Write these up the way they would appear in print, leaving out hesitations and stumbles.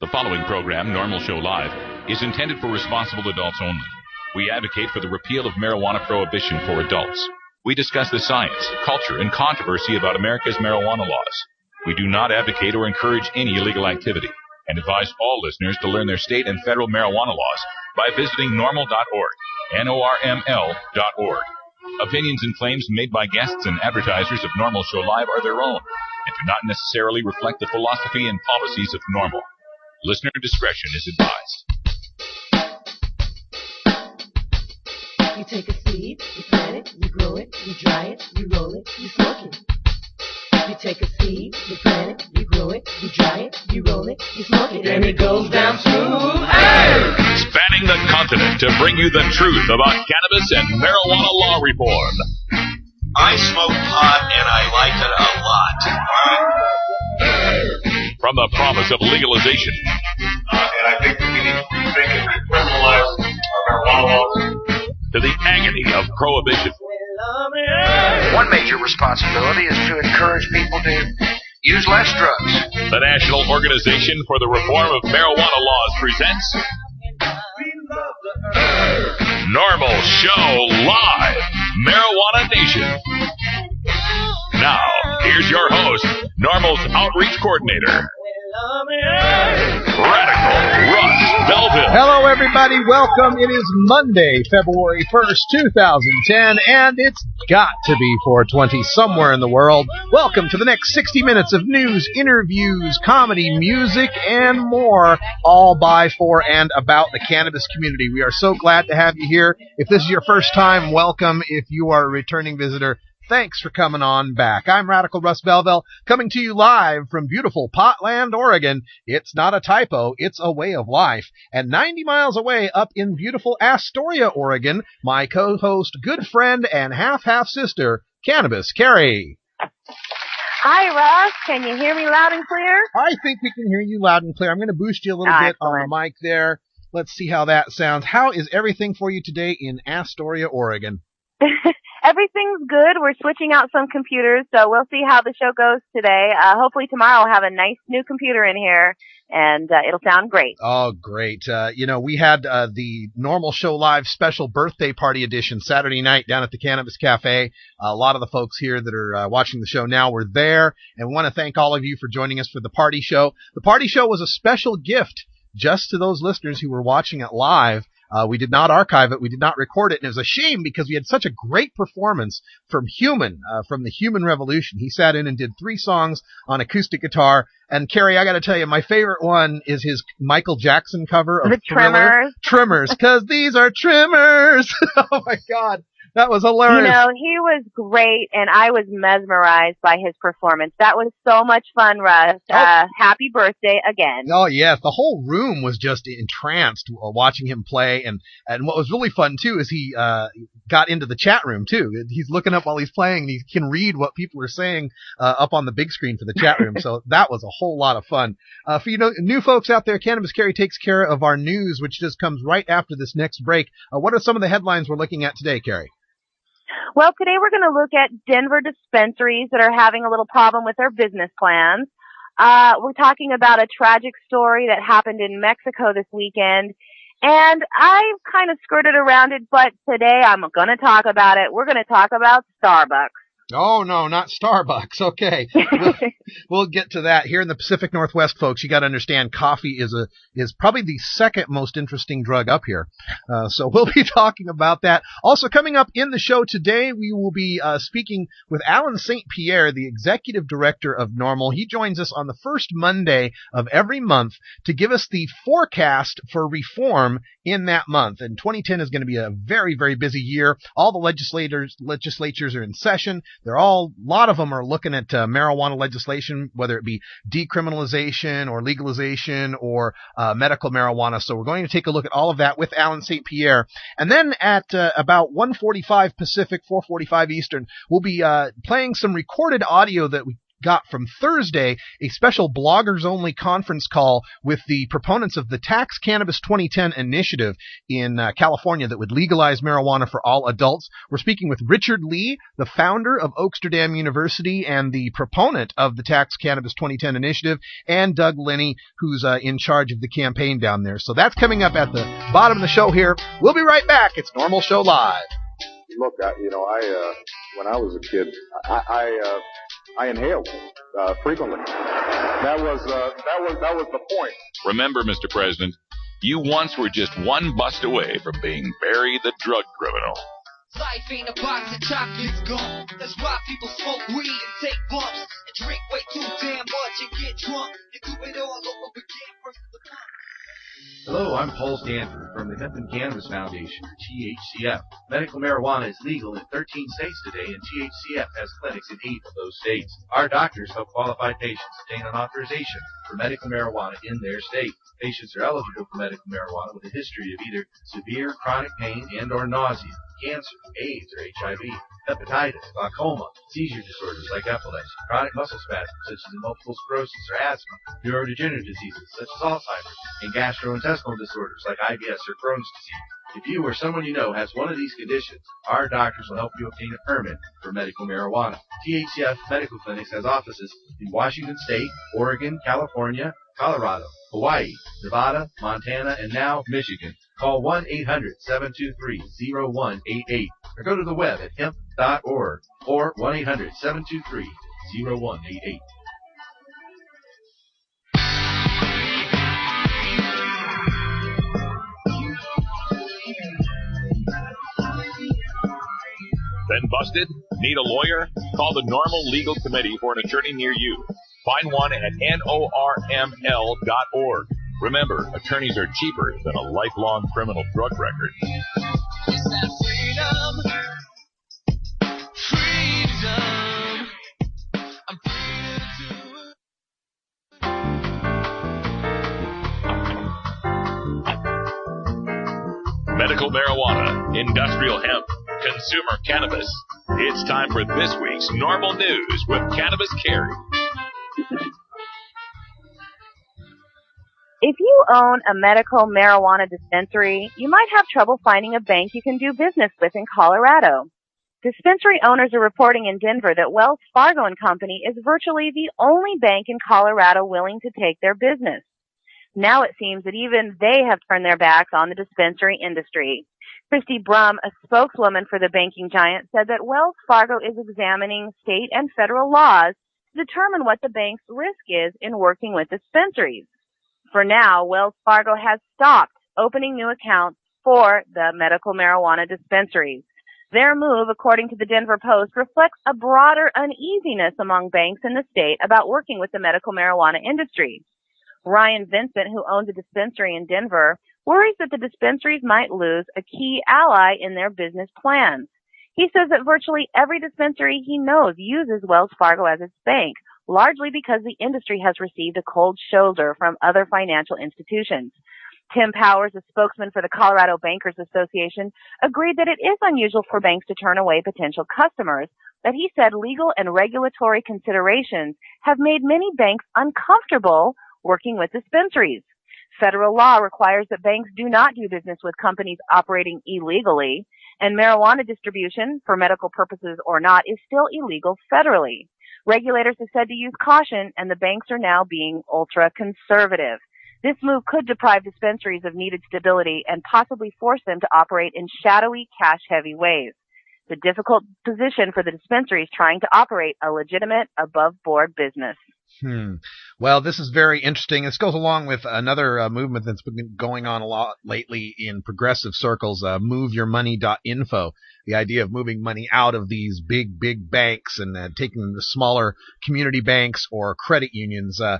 The following program, NORML Show Live, is intended for responsible adults only. We advocate for the repeal of marijuana prohibition for adults. We discuss the science, culture, and controversy about America's marijuana laws. We do not advocate or encourage any illegal activity and advise all listeners to learn their state and federal marijuana laws by visiting norml.org, NORML.org. Opinions and claims made by guests and advertisers of NORML Show Live are their own and do not necessarily reflect the philosophy and policies of NORML. Listener discretion is advised. You take a seed, you plant it, you grow it, you dry it, you roll it, you smoke it. You take a seed, you plant it, you grow it, you dry it, you roll it, you smoke it, and it goes down smooth. Hey! Spanning the continent to bring you the truth about cannabis and marijuana law reform. I smoke pot and I like it a lot. From the promise of legalization. And I think that we need to rethink and recriminalize our marijuana laws. To the agony of prohibition. One major responsibility is to encourage people to use less drugs. The National Organization for the Reform of Marijuana Laws presents NORML Show Live, Marijuana Nation. Now, here's your host, NORML's Outreach Coordinator, Radical Russ Belville. Hello, everybody. Welcome. It is Monday, February 1st, 2010, and it's got to be 420 somewhere in the world. Welcome to the next 60 minutes of news, interviews, comedy, music, and more, all by, for, and about the cannabis community. We are so glad to have you here. If this is your first time, welcome. If you are a returning visitor, thanks for coming on back. I'm Radical Russ Belville, coming to you live from beautiful Potland, Oregon. It's not a typo, it's a way of life. And 90 miles away up in beautiful Astoria, Oregon, my co-host, good friend, and half-half sister, Cannabis Carrie. Hi, Russ. Can you hear me loud and clear? I think we can hear you loud and clear. I'm going to boost you a little bit on the mic there. Let's see how that sounds. How is everything for you today in Astoria, Oregon? Everything's good. We're switching out some computers, so we'll see how the show goes today. Hopefully tomorrow I'll have a nice new computer in here, and it'll sound great. Oh, great. We had the NORML Show Live special birthday party edition Saturday night down at the Cannabis Cafe. A lot of the folks here that are watching the show now were there, and we want to thank all of you for joining us for the party show. The party show was a special gift just to those listeners who were watching it live. We did not archive it. We did not record it. And it was a shame because we had such a great performance from from the Human Revolution. He sat in and did 3 songs on acoustic guitar. And Carrie, I got to tell you, my favorite one is his Michael Jackson cover of Thriller. Trimmers, because these are trimmers. Oh, my God. That was hilarious. You know, he was great, and I was mesmerized by his performance. That was so much fun, Russ. Happy birthday again. Oh, yes. The whole room was just entranced watching him play. And what was really fun, too, is he got into the chat room, too. He's looking up while he's playing, and he can read what people are saying up on the big screen for the chat room. So that was a whole lot of fun. For new folks out there, Cannabis Carrie takes care of our news, which just comes right after this next break. What are some of the headlines we're looking at today, Carrie? Well, today we're going to look at Denver dispensaries that are having a little problem with their business plans. We're talking about a tragic story that happened in Mexico this weekend. And I've kind of skirted around it, but today I'm going to talk about it. We're going to talk about Starbucks. Oh, no, not Starbucks. Okay. We'll get to that. Here in the Pacific Northwest, folks, you got to understand coffee is probably the second most interesting drug up here. So we'll be talking about that. Also coming up in the show today, we will be speaking with Alan St. Pierre, the executive director of NORML. He joins us on the first Monday of every month to give us the forecast for reform in that month. And 2010 is going to be a very, very busy year. All the legislatures are in session. A lot of them are looking at marijuana legislation, whether it be decriminalization or legalization or medical marijuana. So we're going to take a look at all of that with Alan St. Pierre. And then at about 1:45 Pacific, 4:45 Eastern, we'll be playing some recorded audio that we got from Thursday a special bloggers-only conference call with the proponents of the Tax Cannabis 2010 initiative in California that would legalize marijuana for all adults. We're speaking with Richard Lee, the founder of Oaksterdam University and the proponent of the Tax Cannabis 2010 initiative, and Doug Linney, who's in charge of the campaign down there. So that's coming up at the bottom of the show here. We'll be right back. It's NORML Show Live. Look, when I was a kid, I inhaled frequently. That was the point. Remember, Mr. President, you once were just one bust away from being Barry the drug criminal. Life ain't a box of chocolates gone. That's why people smoke weed and take bumps and drink way too damn much and get drunk and do it all over again from the pump. Hello, I'm Paul Stanford from the Hemp and Cannabis Foundation, or THCF. Medical marijuana is legal in 13 states today, and THCF has clinics in 8 of those states. Our doctors help qualified patients obtain an authorization for medical marijuana in their state. Patients are eligible for medical marijuana with a history of either severe chronic pain and or nausea, cancer, AIDS or HIV, hepatitis, glaucoma, seizure disorders like epilepsy, chronic muscle spasms such as multiple sclerosis or asthma, neurodegenerative diseases such as Alzheimer's, and gastrointestinal disorders like IBS or Crohn's disease. If you or someone you know has one of these conditions, our doctors will help you obtain a permit for medical marijuana. THCF Medical Clinics has offices in Washington State, Oregon, California, Colorado, Hawaii, Nevada, Montana, and now Michigan. Call 1-800-723-0188 or go to the web at hemp.org or 1-800-723-0188. Been busted? Need a lawyer? Call the NORML Legal Committee for an attorney near you. Find one at NORML.org. Remember, attorneys are cheaper than a lifelong criminal drug record. It's that freedom. I'm free to Medical marijuana, industrial hemp, consumer cannabis. It's time for this week's NORML News with Cannabis Carrie. If you own a medical marijuana dispensary, you might have trouble finding a bank you can do business with in Colorado. Dispensary owners are reporting in Denver that Wells Fargo & Company is virtually the only bank in Colorado willing to take their business. Now it seems that even they have turned their backs on the dispensary industry. Christy Brum, a spokeswoman for the banking giant, said that Wells Fargo is examining state and federal laws to determine what the bank's risk is in working with dispensaries. For now, Wells Fargo has stopped opening new accounts for the medical marijuana dispensaries. Their move, according to the Denver Post, reflects a broader uneasiness among banks in the state about working with the medical marijuana industry. Ryan Vincent, who owns a dispensary in Denver, worries that the dispensaries might lose a key ally in their business plans. He says that virtually every dispensary he knows uses Wells Fargo as its bank, largely because the industry has received a cold shoulder from other financial institutions. Tim Powers, a spokesman for the Colorado Bankers Association, agreed that it is unusual for banks to turn away potential customers, but he said legal and regulatory considerations have made many banks uncomfortable working with dispensaries. Federal law requires that banks do not do business with companies operating illegally, and marijuana distribution, for medical purposes or not, is still illegal federally. Regulators have said to use caution, and the banks are now being ultra-conservative. This move could deprive dispensaries of needed stability and possibly force them to operate in shadowy, cash-heavy ways. It's a difficult position for the dispensaries trying to operate a legitimate, above-board business. Well, this is very interesting. This goes along with another movement that's been going on a lot lately in progressive circles, moveyourmoney.info. The idea of moving money out of these big banks and taking them to smaller community banks or credit unions. I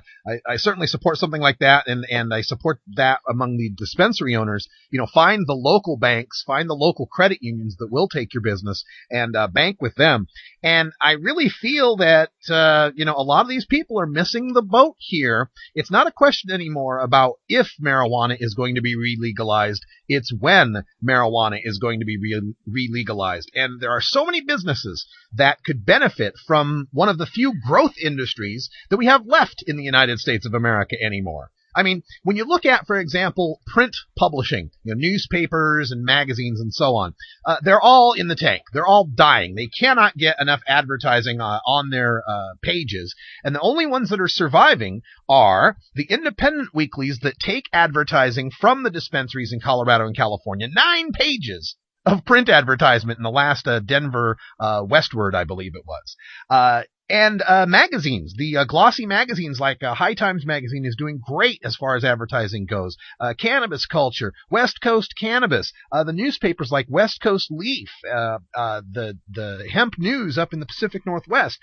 certainly support something like that, and I support that among the dispensary owners. You know, find the local banks, find the local credit unions that will take your business and bank with them. And I really feel that, a lot of these people are are missing the boat here. It's not a question anymore about if marijuana is going to be re-legalized. It's when marijuana is going to be re-legalized. And there are so many businesses that could benefit from one of the few growth industries that we have left in the United States of America anymore. I mean, when you look at, for example, print publishing, newspapers and magazines and so on, they're all in the tank. They're all dying. They cannot get enough advertising on their pages. And the only ones that are surviving are the independent weeklies that take advertising from the dispensaries in Colorado and California. 9 pages of print advertisement in the last Denver Westward, I believe it was. And magazines, the glossy magazines like High Times magazine is doing great as far as advertising goes. Cannabis Culture, West Coast Cannabis, the newspapers like West Coast Leaf, the Hemp News up in the Pacific Northwest.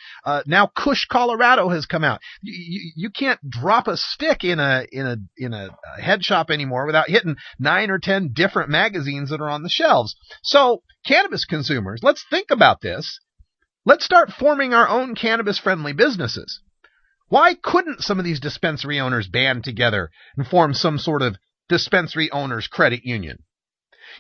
Now Cush, Colorado has come out. You can't drop a stick in a head shop anymore without hitting 9 or 10 different magazines that are on the shelves. So cannabis consumers, let's think about this. Let's start forming our own cannabis-friendly businesses. Why couldn't some of these dispensary owners band together and form some sort of dispensary owners credit union?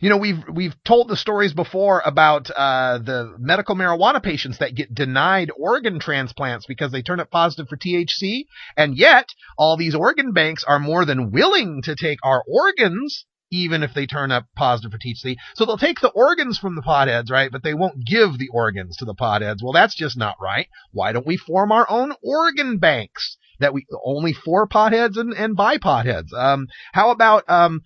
We've told the stories before about the medical marijuana patients that get denied organ transplants because they turn up positive for THC, and yet all these organ banks are more than willing to take our organs even if they turn up positive for THC. So they'll take the organs from the potheads, right? But they won't give the organs to the potheads. Well, that's just not right. Why don't we form our own organ banks that we only for potheads and by potheads? How about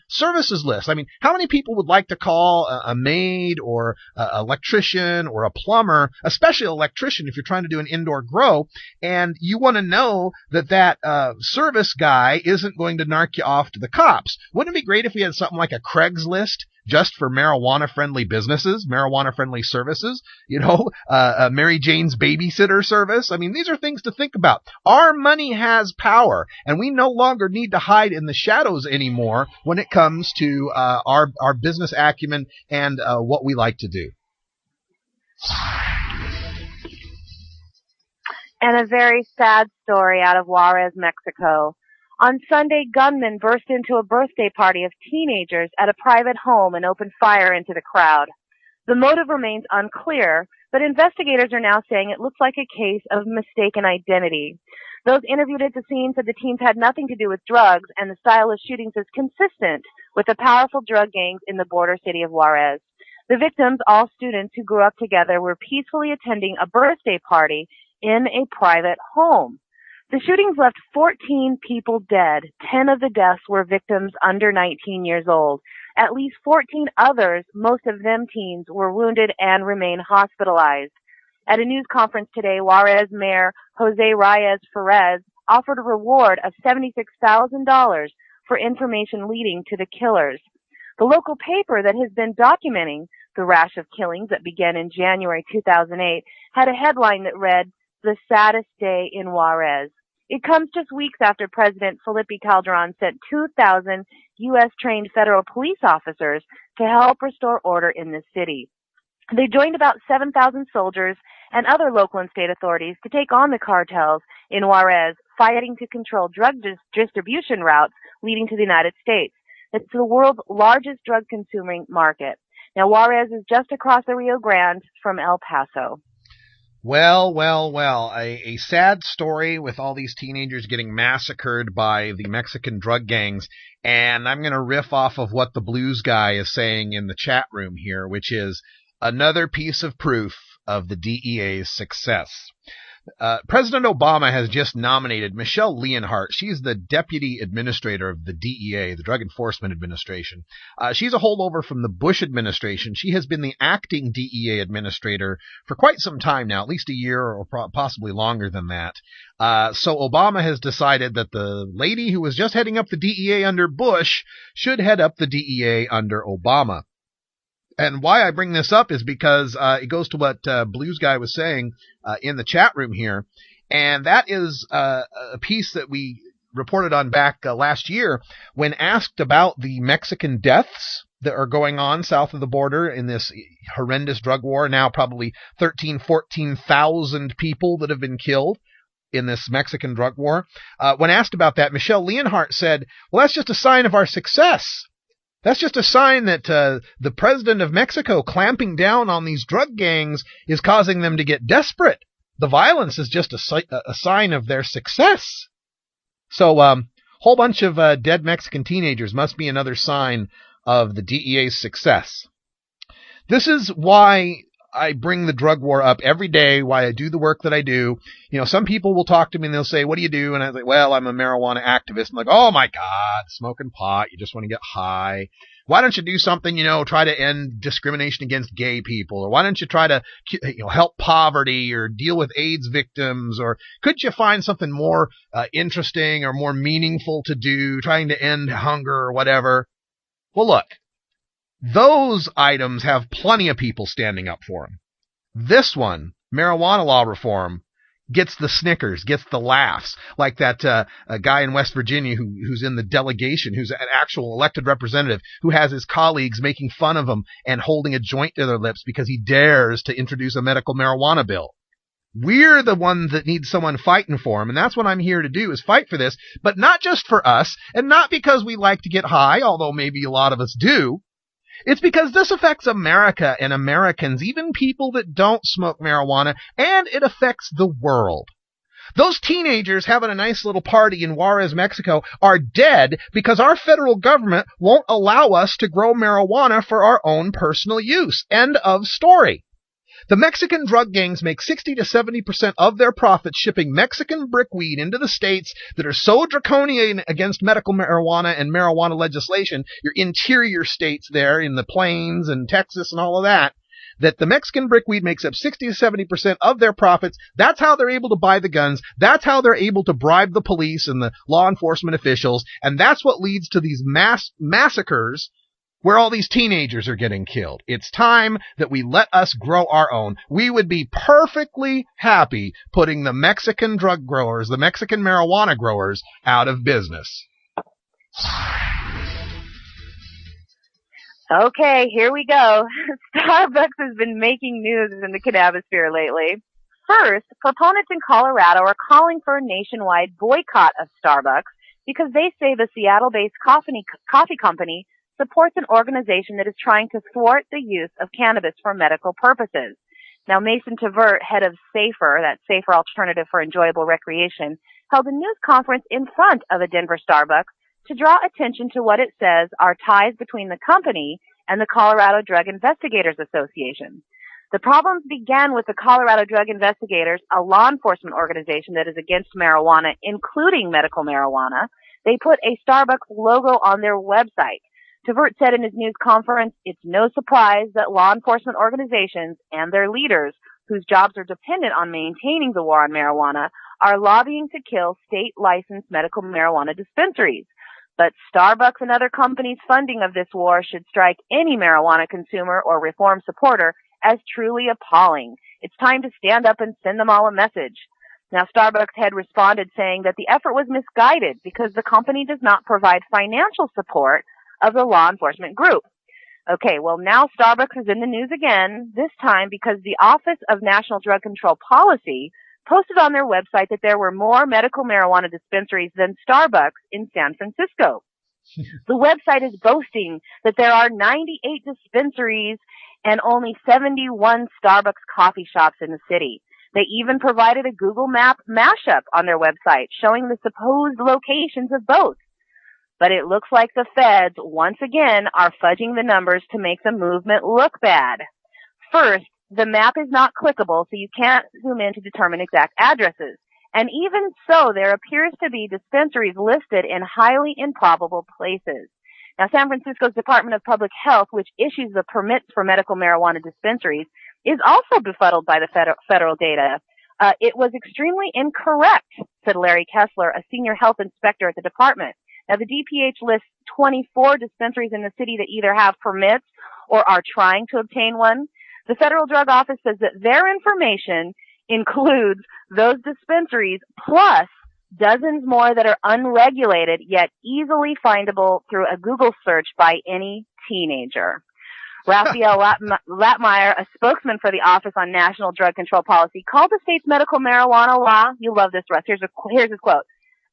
services lists? I mean, how many people would like to call a maid or an electrician or a plumber, especially an electrician if you're trying to do an indoor grow, and you want to know that service guy isn't going to narc you off to the cops? Wouldn't it be great if we had something like a Craigslist just for marijuana-friendly businesses, marijuana-friendly services, Mary Jane's babysitter service? I mean, these are things to think about. Our money has power, and we no longer need to hide in the shadows anymore when it comes to our business acumen and what we like to do. And a very sad story out of Juarez, Mexico. On Sunday, gunmen burst into a birthday party of teenagers at a private home and opened fire into the crowd. The motive remains unclear, but investigators are now saying it looks like a case of mistaken identity. Those interviewed at the scene said the teens had nothing to do with drugs, and the style of shootings is consistent with the powerful drug gangs in the border city of Juarez. The victims, all students who grew up together, were peacefully attending a birthday party in a private home. The shootings left 14 people dead. 10 of the deaths were victims under 19 years old. At least 14 others, most of them teens, were wounded and remain hospitalized. At a news conference today, Juarez Mayor Jose Reyes Ferez offered a reward of $76,000 for information leading to the killers. The local paper that has been documenting the rash of killings that began in January 2008 had a headline that read, "The saddest day in Juarez." It comes just weeks after President Felipe Calderon sent 2,000 U.S.-trained federal police officers to help restore order in the city. They joined about 7,000 soldiers and other local and state authorities to take on the cartels in Juarez, fighting to control drug distribution routes leading to the United States. It's the world's largest drug-consuming market. Now, Juarez is just across the Rio Grande from El Paso. Well, a sad story with all these teenagers getting massacred by the Mexican drug gangs, and I'm going to riff off of what the blues guy is saying in the chat room here, which is another piece of proof of the DEA's success. President Obama has just nominated Michelle Leonhardt. She's the deputy administrator of the DEA, the Drug Enforcement Administration. She's a holdover from the Bush administration. She has been the acting DEA administrator for quite some time now, at least a year or possibly longer than that. So Obama has decided that the lady who was just heading up the DEA under Bush should head up the DEA under Obama. And why I bring this up is because it goes to what Blues Guy was saying in the chat room here, and that is a piece that we reported on back last year when asked about the Mexican deaths that are going on south of the border in this horrendous drug war. Now probably 14,000 people that have been killed. in this Mexican drug war. When asked about that, Michelle Leonhardt said, well, that's just a sign of our success. That's just a sign that the president of Mexico clamping down on these drug gangs is causing them to get desperate. The violence is just a sign of their success. So, whole bunch of dead Mexican teenagers must be another sign of the DEA's success. This is why I bring the drug war up every day, why I do the work that I do. You know, some people will talk to me and they'll say, what do you do? And I say, well, I'm a marijuana activist. I'm like, oh my God, smoking pot. You just want to get high. Why don't you do something, try to end discrimination against gay people? Or why don't you try to, help poverty or deal with AIDS victims? Or could you find something more interesting or more meaningful to do, trying to end hunger or whatever? Well, look. Those items have plenty of people standing up for them. This one, marijuana law reform, gets the snickers, gets the laughs, like that a guy in West Virginia who's in the delegation, who's an actual elected representative, who has his colleagues making fun of him and holding a joint to their lips because he dares to introduce a medical marijuana bill. We're the ones that need someone fighting for him, and that's what I'm here to do, is fight for this, but not just for us, and not because we like to get high, although maybe a lot of us do. It's because this affects America and Americans, even people that don't smoke marijuana, and it affects the world. Those teenagers having a nice little party in Juarez, Mexico, are dead because our federal government won't allow us to grow marijuana for our own personal use. End of story. The Mexican drug gangs make 60 to 70% of their profits shipping Mexican brickweed into the states that are so draconian against medical marijuana and marijuana legislation, your interior states there in the plains and Texas and all of that the Mexican brickweed makes up 60 to 70% of their profits. That's how they're able to buy the guns. That's how they're able to bribe the police and the law enforcement officials. And that's what leads to these massacres where all these teenagers are getting killed. It's time that we let us grow our own. We would be perfectly happy putting the Mexican drug growers, the Mexican marijuana growers, out of business. Okay, here we go. Starbucks has been making news in the cannabisphere lately. First, proponents in Colorado are calling for a nationwide boycott of Starbucks because they say the Seattle-based coffee company supports an organization that is trying to thwart the use of cannabis for medical purposes. Now, Mason Tvert, head of SAFER, that Safer Alternative for Enjoyable Recreation, held a news conference in front of a Denver Starbucks to draw attention to what it says are ties between the company and the Colorado Drug Investigators Association. The problems began with the Colorado Drug Investigators, a law enforcement organization that is against marijuana, including medical marijuana. They put a Starbucks logo on their website. Tvert said in his news conference, it's no surprise that law enforcement organizations and their leaders, whose jobs are dependent on maintaining the war on marijuana, are lobbying to kill state-licensed medical marijuana dispensaries. But Starbucks and other companies' funding of this war should strike any marijuana consumer or reform supporter as truly appalling. It's time to stand up and send them all a message. Now, Starbucks had responded saying that the effort was misguided because the company does not provide financial support of the law enforcement group. Okay, well, now Starbucks is in the news again, this time because the Office of National Drug Control Policy posted on their website that there were more medical marijuana dispensaries than Starbucks in San Francisco. The website is boasting that there are 98 dispensaries and only 71 Starbucks coffee shops in the city. They even provided a Google Map mashup on their website showing the supposed locations of both. But it looks like the feds, once again, are fudging the numbers to make the movement look bad. First, the map is not clickable, so you can't zoom in to determine exact addresses. And even so, there appears to be dispensaries listed in highly improbable places. Now, San Francisco's Department of Public Health, which issues the permits for medical marijuana dispensaries, is also befuddled by the federal data. It was extremely incorrect, said Larry Kessler, a senior health inspector at the department. Now, the DPH lists 24 dispensaries in the city that either have permits or are trying to obtain one. The Federal Drug Office says that their information includes those dispensaries plus dozens more that are unregulated yet easily findable through a Google search by any teenager. Raphael Latmeyer, a spokesman for the Office on National Drug Control Policy, called the state's medical marijuana law, you love this, Russ, here's his quote,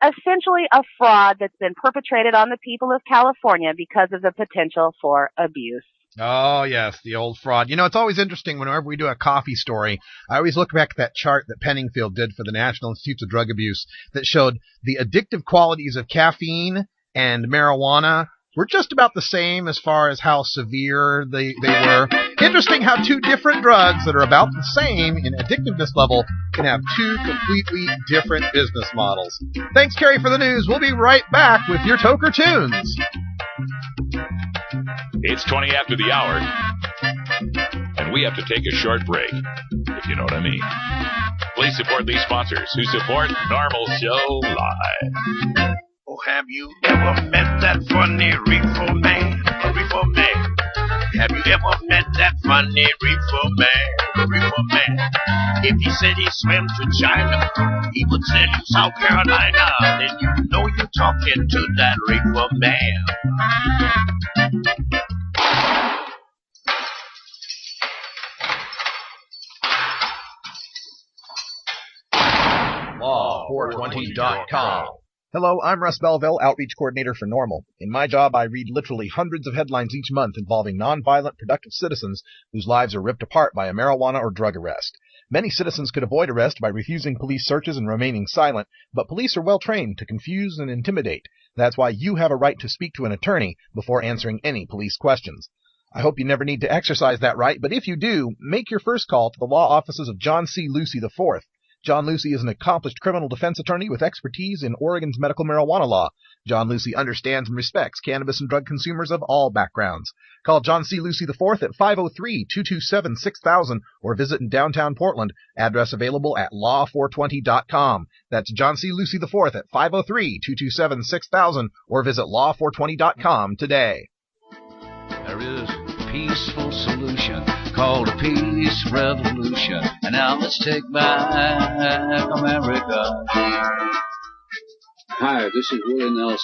essentially a fraud that's been perpetrated on the people of California because of the potential for abuse. Oh, yes, the old fraud. You know, it's always interesting whenever we do a coffee story. I always look back at that chart that Penningfield did for the National Institutes of Drug Abuse that showed the addictive qualities of caffeine and marijuana were just about the same as far as how severe they were. Interesting how two different drugs that are about the same in addictiveness level can have two completely different business models. Thanks, Carrie, for the news. We'll be right back with your Toker Tunes. It's 20 after the hour, and we have to take a short break, if you know what I mean. Please support these sponsors who support NORML Show Live. Oh, have you ever met that funny reefer man? A reefer man. Have you ever met that funny reefer man? A reefer man. If he said he swam to China, he would sell you South Carolina. Then you know you're talking to that reefer man. Law420.com. Hello, I'm Russ Belville, Outreach Coordinator for NORML. In my job, I read literally hundreds of headlines each month involving nonviolent, productive citizens whose lives are ripped apart by a marijuana or drug arrest. Many citizens could avoid arrest by refusing police searches and remaining silent, but police are well trained to confuse and intimidate. That's why you have a right to speak to an attorney before answering any police questions. I hope you never need to exercise that right, but if you do, make your first call to the law offices of John C. Lucy IV. John Lucy is an accomplished criminal defense attorney with expertise in Oregon's medical marijuana law. John Lucy understands and respects cannabis and drug consumers of all backgrounds. Call John C. Lucy IV at 503-227-6000 or visit in downtown Portland. Address available at law420.com. That's John C. Lucy IV at 503-227-6000 or visit law420.com today. There is a peaceful solution called a peace revolution. And now let's take back America. Hi, this is Willie Nelson.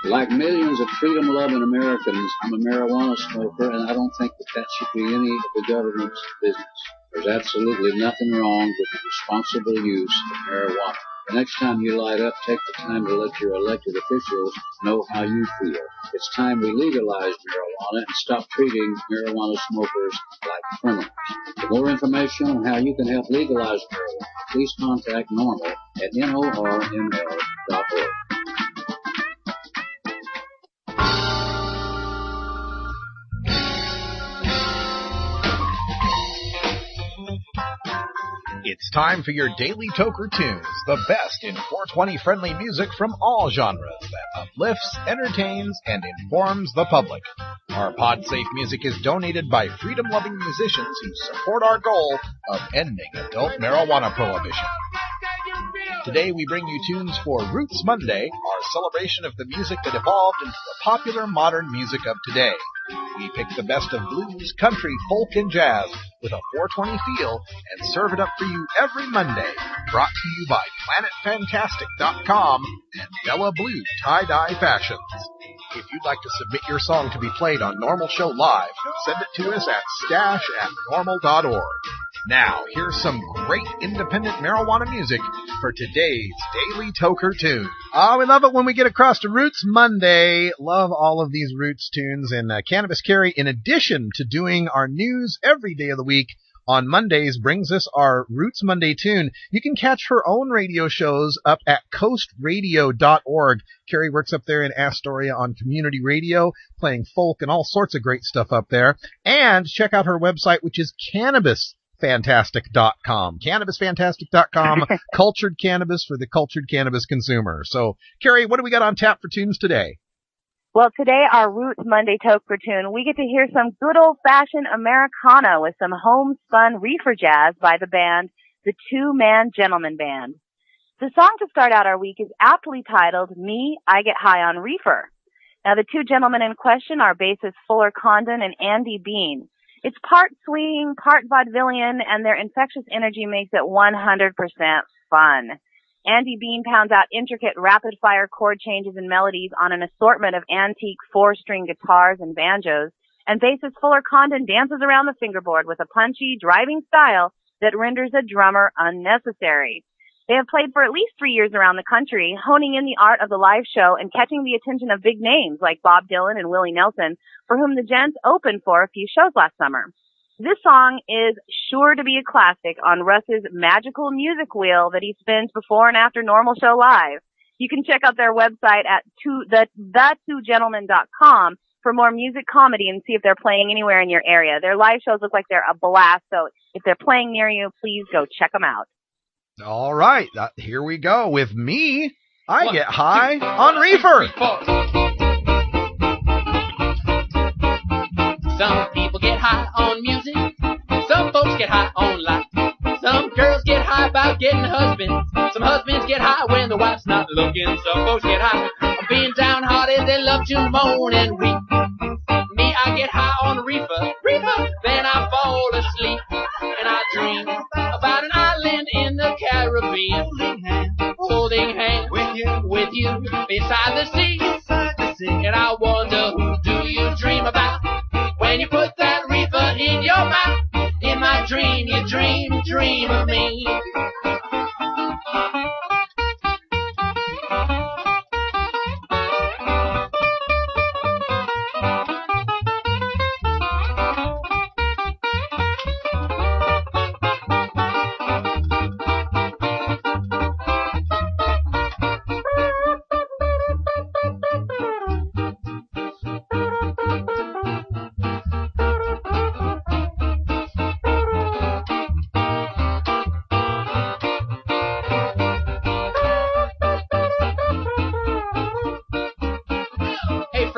Like millions of freedom-loving Americans, I'm a marijuana smoker, and I don't think that should be any of the government's business. There's absolutely nothing wrong with the responsible use of marijuana. The next time you light up, take the time to let your elected officials know how you feel. It's time we legalize marijuana and stop treating marijuana smokers like criminals. For more information on how you can help legalize marijuana, please contact NORML at NORML.org. It's time for your daily Toker Tunes, the best in 420-friendly music from all genres that uplifts, entertains, and informs the public. Our pod-safe music is donated by freedom-loving musicians who support our goal of ending adult marijuana prohibition. Today we bring you tunes for Roots Monday, our celebration of the music that evolved into the popular modern music of today. We pick the best of blues, country, folk, and jazz with a 420 feel and serve it up for you every Monday. Brought to you by PlanetFantastic.com and Bella Blue Tie-Dye Fashions. If you'd like to submit your song to be played on NORML Show Live, send it to us at stash@norml.org. Now, here's some great independent marijuana music for today's Daily Toker Tune. We love it when we get across to Roots Monday. Love all of these Roots tunes. And Cannabis Carrie, in addition to doing our news every day of the week, on Mondays brings us our Roots Monday tune. You can catch her own radio shows up at coastradio.org. Carrie works up there in Astoria on community radio, playing folk and all sorts of great stuff up there. And check out her website, which is CannabisFantastic.com. CannabisFantastic.com, cultured cannabis for the cultured cannabis consumer. So, Carrie, what do we got on tap for tunes today? Well, today, our Roots Monday Toker tune, we get to hear some good old-fashioned Americana with some homespun reefer jazz by the band, the Two-Man Gentleman Band. The song to start out our week is aptly titled, Me, I Get High on Reefer. Now, the two gentlemen in question are bassists Fuller Condon and Andy Bean. It's part swing, part vaudevillian, and their infectious energy makes it 100% fun. Andy Bean pounds out intricate rapid-fire chord changes and melodies on an assortment of antique four-string guitars and banjos, and Bassist Fuller Condon dances around the fingerboard with a punchy, driving style that renders a drummer unnecessary. They have played for at least 3 years around the country, honing in the art of the live show and catching the attention of big names like Bob Dylan and Willie Nelson, for whom the Gents opened for a few shows last summer. This song is sure to be a classic on Russ's magical music wheel that he spins before and after Normal Show Live. You can check out their website at the2gentlemen.com for more music comedy and see if they're playing anywhere in your area. Their live shows look like they're a blast, so if they're playing near you, please go check them out. All right, here we go with Me. I Get High on Reefer. Some people get high on music. Some folks get high on life. Some girls get high about getting husbands. Some husbands get high when the wife's not looking. Some folks get high on being downhearted. They love to moan and weep. Me, I get high on reefer. Then I fall asleep and I dream about an island in the Caribbean, holding hands with you beside the sea. And I wonder, who do you dream about when you put that reefer in your mouth? In my dream, you dream of me.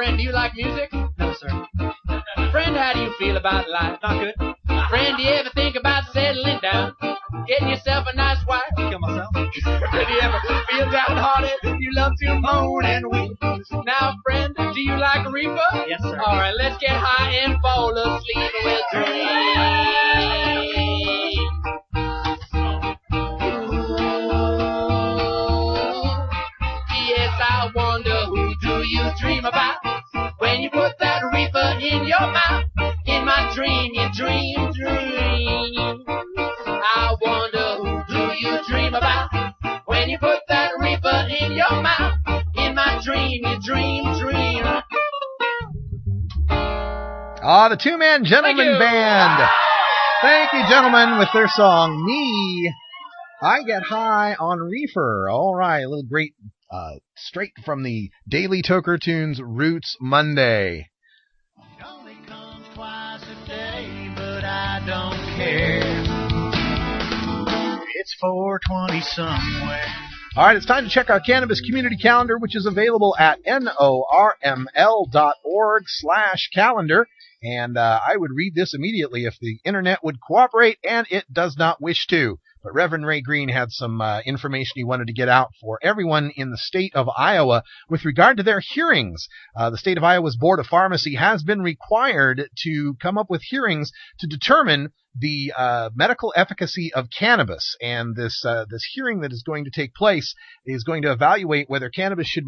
Do you like music? No, sir. Friend, how do you feel about life? Not good. Friend, do you ever think about settling down? Getting yourself a nice wife? Kill myself. Do you ever feel downhearted? You love to moan and weep. Now, friend, do you like a reefer? Yes, sir. All right, let's get high and fall asleep. We'll dream. Yes, I wonder, who do you dream about when you put that reefer in your mouth? In my dream, you dream. I wonder, who do you dream about when you put that reefer in your mouth? In my dream, you dream. The Two-Man Gentleman Band. Thank you, gentlemen, with their song, Me, I Get High on Reefer. All right, a little great, straight from the Daily Toker Tunes Roots Monday. It only comes twice a day, but I don't care. It's 4:20 somewhere. All right, it's time to check our Cannabis Community Calendar, which is available at norml.org/calendar. And I would read this immediately if the internet would cooperate, and it does not wish to. But Reverend Ray Green had some information he wanted to get out for everyone in the state of Iowa with regard to their hearings. The state of Iowa's Board of Pharmacy has been required to come up with hearings to determine the medical efficacy of cannabis. And this hearing that is going to take place is going to evaluate whether cannabis should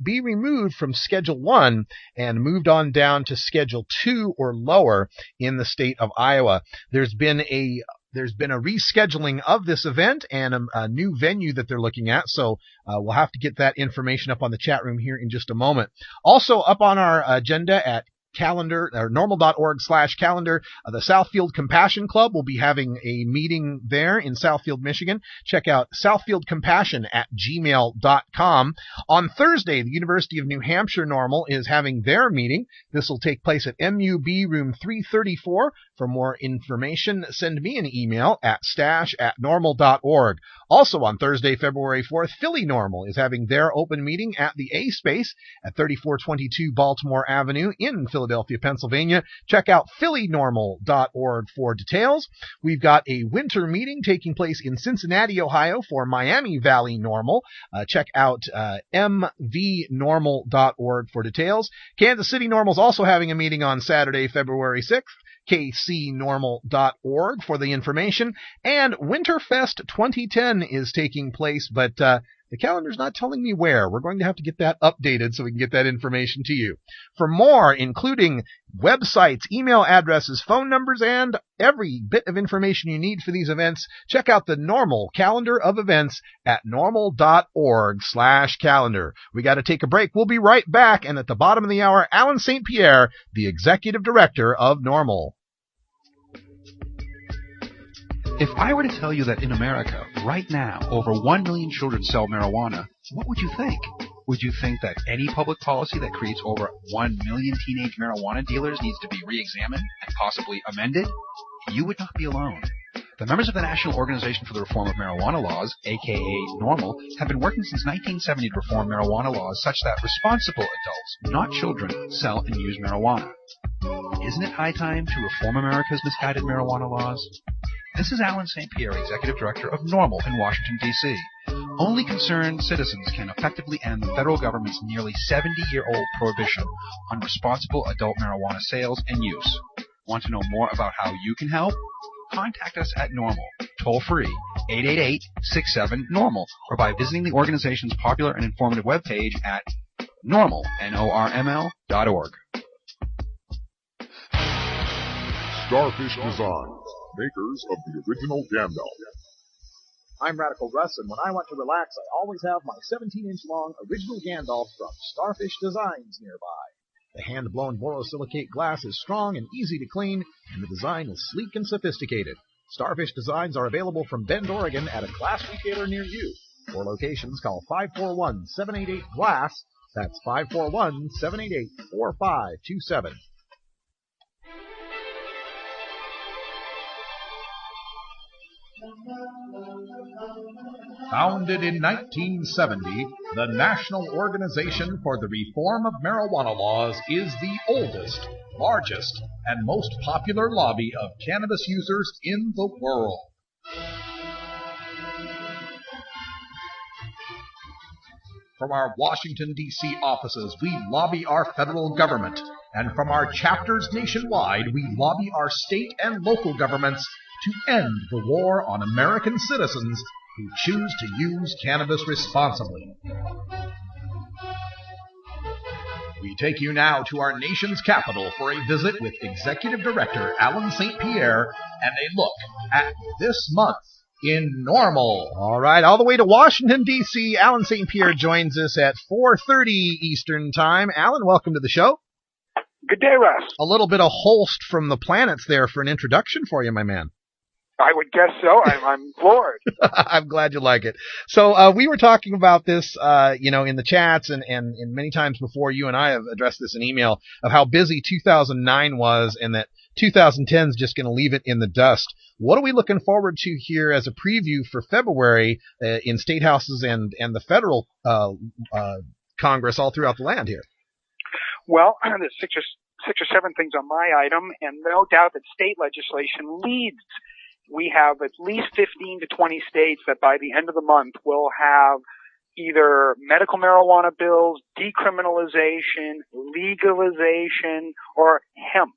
be removed from Schedule 1 and moved on down to Schedule 2 or lower in the state of Iowa. There's been a rescheduling of this event and a new venue that they're looking at, so we'll have to get that information up on the chat room here in just a moment. Also up on our agenda at calendar or norml.org/calendar, the Southfield Compassion Club will be having a meeting there in Southfield, Michigan. Check out southfieldcompassion@gmail.com. On Thursday, the University of New Hampshire NORML is having their meeting. This will take place at MUB room 334. For more information, send me an email at stash@norml.org. Also on Thursday, February 4th, Philly NORML is having their open meeting at the A Space at 3422 Baltimore Avenue in Philadelphia, Pennsylvania. Check out phillynormal.org for details. We've got a winter meeting taking place in Cincinnati, Ohio for Miami Valley NORML. Check out mvnormal.org for details. Kansas City NORML is also having a meeting on Saturday, February 6th. kcnormal.org for the information. And Winterfest 2010 is taking place, but The calendar's not telling me where. We're going to have to get that updated so we can get that information to you. For more, including websites, email addresses, phone numbers, and every bit of information you need for these events, check out the NORML calendar of events at norml.org/calendar. We got to take a break. We'll be right back. And at the bottom of the hour, Alan St. Pierre, the executive director of NORML. If I were to tell you that in America, right now, over 1 million children sell marijuana, what would you think? Would you think that any public policy that creates over 1 million teenage marijuana dealers needs to be re-examined and possibly amended? You would not be alone. The members of the National Organization for the Reform of Marijuana Laws, aka NORML, have been working since 1970 to reform marijuana laws such that responsible adults, not children, sell and use marijuana. Isn't it high time to reform America's misguided marijuana laws? This is Alan St. Pierre, Executive Director of NORML in Washington, D.C. Only concerned citizens can effectively end the federal government's nearly 70-year-old prohibition on responsible adult marijuana sales and use. Want to know more about how you can help? Contact us at NORML, toll-free, 888-67-NORML, or by visiting the organization's popular and informative webpage at NORML, NORML.org. Starfish Designs, makers of the original Gandalf. I'm Radical Russ, and when I want to relax, I always have my 17-inch long original Gandalf from Starfish Designs nearby. The hand-blown borosilicate glass is strong and easy to clean, and the design is sleek and sophisticated. Starfish Designs are available from Bend, Oregon at a glass retailer near you. For locations, call 541-788-GLASS. That's 541-788-4527. Founded in 1970, the National Organization for the Reform of Marijuana Laws is the oldest, largest, and most popular lobby of cannabis users in the world. From our Washington, D.C. offices, we lobby our federal government, and from our chapters nationwide, we lobby our state and local governments to end the war on American citizens who choose to use cannabis responsibly. We take you now to our nation's capital for a visit with Executive Director Alan St. Pierre and a look at this month in NORML. All right, all the way to Washington, D.C., Alan St. Pierre joins us at 4:30 Eastern Time. Alan, welcome to the show. Good day, Russ. A little bit of Holst from the planets there for an introduction for you, my man. I would guess so. I'm floored. I'm glad you like it. So we were talking about this, in the chats and many times before. You and I have addressed this in email of how busy 2009 was and that 2010 is just going to leave it in the dust. What are we looking forward to here as a preview for February in state houses and the federal Congress all throughout the land here? Well, there's six or seven things on my item, and no doubt that state legislation leads. We have at least 15 to 20 states that by the end of the month will have either medical marijuana bills, decriminalization, legalization, or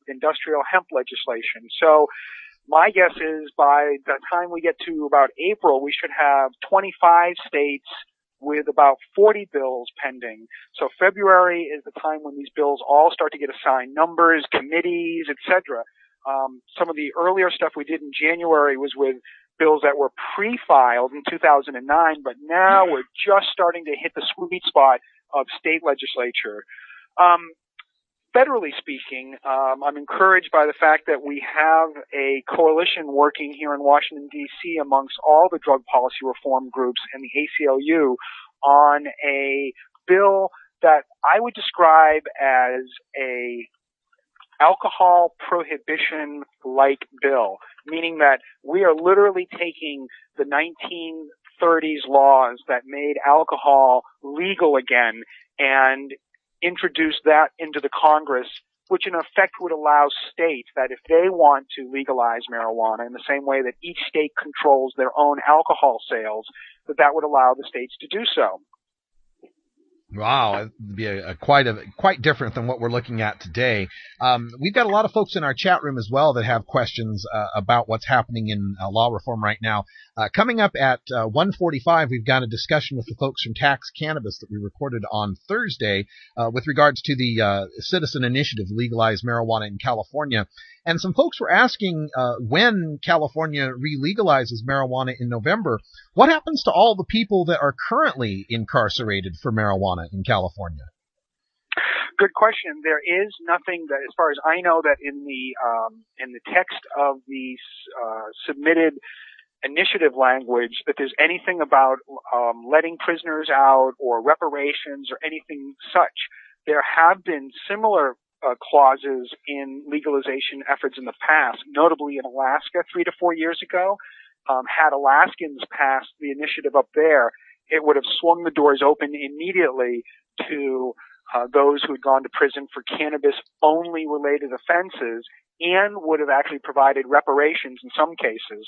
industrial hemp legislation. So my guess is by the time we get to about April, we should have 25 states with about 40 bills pending. So February is the time when these bills all start to get assigned numbers, committees, etc. Some of the earlier stuff we did in January was with bills that were pre-filed in 2009, but now we're just starting to hit the sweet spot of state legislature. Federally speaking, I'm encouraged by the fact that we have a coalition working here in Washington, D.C. amongst all the drug policy reform groups and the ACLU on a bill that I would describe as a alcohol prohibition-like bill, meaning that we are literally taking the 1930s laws that made alcohol legal again and introduce that into the Congress, which in effect would allow states that if they want to legalize marijuana in the same way that each state controls their own alcohol sales, that would allow the states to do so. Wow, it'd be quite different than what we're looking at today. We've got a lot of folks in our chat room as well that have questions about what's happening in law reform right now. Coming up at 1:45, we've got a discussion with the folks from Tax Cannabis that we recorded on Thursday with regards to the citizen initiative to legalize marijuana in California. And some folks were asking when California re-legalizes marijuana in November, what happens to all the people that are currently incarcerated for marijuana in California? Good question. There is nothing that, as far as I know, that in the text of the submitted initiative language, that there's anything about letting prisoners out or reparations or anything such. There have been similar clauses in legalization efforts in the past, notably in Alaska 3 to 4 years ago. Had Alaskans passed the initiative up there, it would have swung the doors open immediately to those who had gone to prison for cannabis-only related offenses, and would have actually provided reparations in some cases.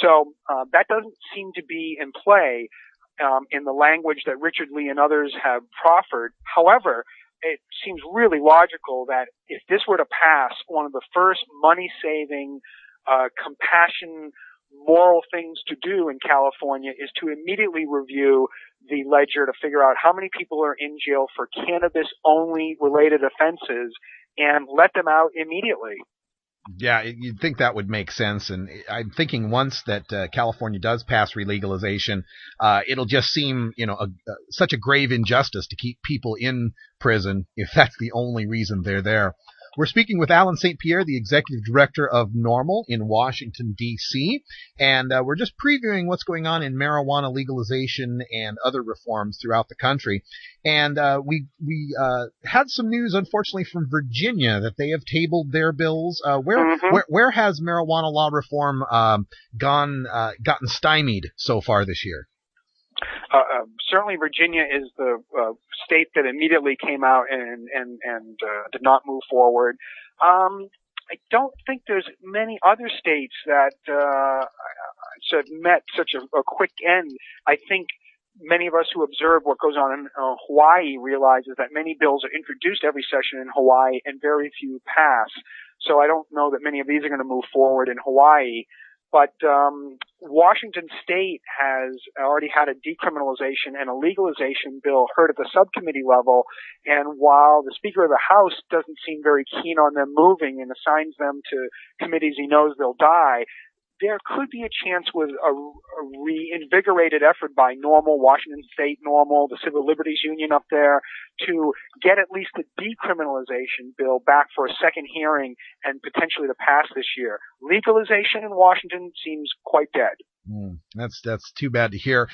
So that doesn't seem to be in play in the language that Richard Lee and others have proffered. However, it seems really logical that if this were to pass, one of the first money-saving, compassion, moral things to do in California is to immediately review the ledger to figure out how many people are in jail for cannabis-only related offenses and let them out immediately. Yeah, you'd think that would make sense, and I'm thinking once that California does pass relegalization, it'll just seem, such a grave injustice to keep people in prison if that's the only reason they're there. We're speaking with Alan St. Pierre, the executive director of NORML in Washington, D.C., and we're just previewing what's going on in marijuana legalization and other reforms throughout the country. And we had some news, unfortunately, from Virginia that they have tabled their bills. Where has marijuana law reform gotten stymied so far this year? Certainly Virginia is the state that immediately came out and did not move forward. I don't think there's many other states that met such a quick end. I think many of us who observe what goes on in Hawaii realizes that many bills are introduced every session in Hawaii and very few pass. So I don't know that many of these are going to move forward in Hawaii. But Washington State has already had a decriminalization and a legalization bill heard at the subcommittee level, and while the Speaker of the House doesn't seem very keen on them moving and assigns them to committees he knows they'll die, there could be a chance with a reinvigorated effort by NORML, Washington State NORML, the Civil Liberties Union up there, to get at least the decriminalization bill back for a second hearing and potentially to pass this year. Legalization in Washington seems quite dead. That's too bad to hear.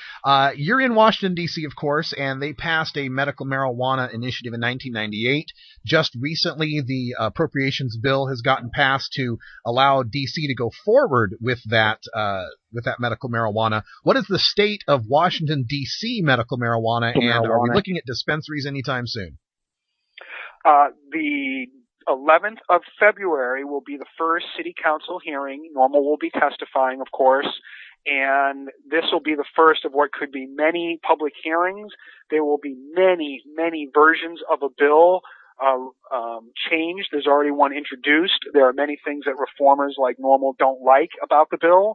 You're in Washington, D.C., of course, and they passed a medical marijuana initiative in 1998. Just recently, the appropriations bill has gotten passed to allow D.C. to go forward with that medical marijuana. What is the state of Washington, D.C. medical marijuana, and are we looking at dispensaries anytime soon? The 11th of February will be the first city council hearing. NORML will be testifying, of course. And this will be the first of what could be many public hearings. There will be many, many versions of a bill changed. There's already one introduced. There are many things that reformers like NORML don't like about the bill,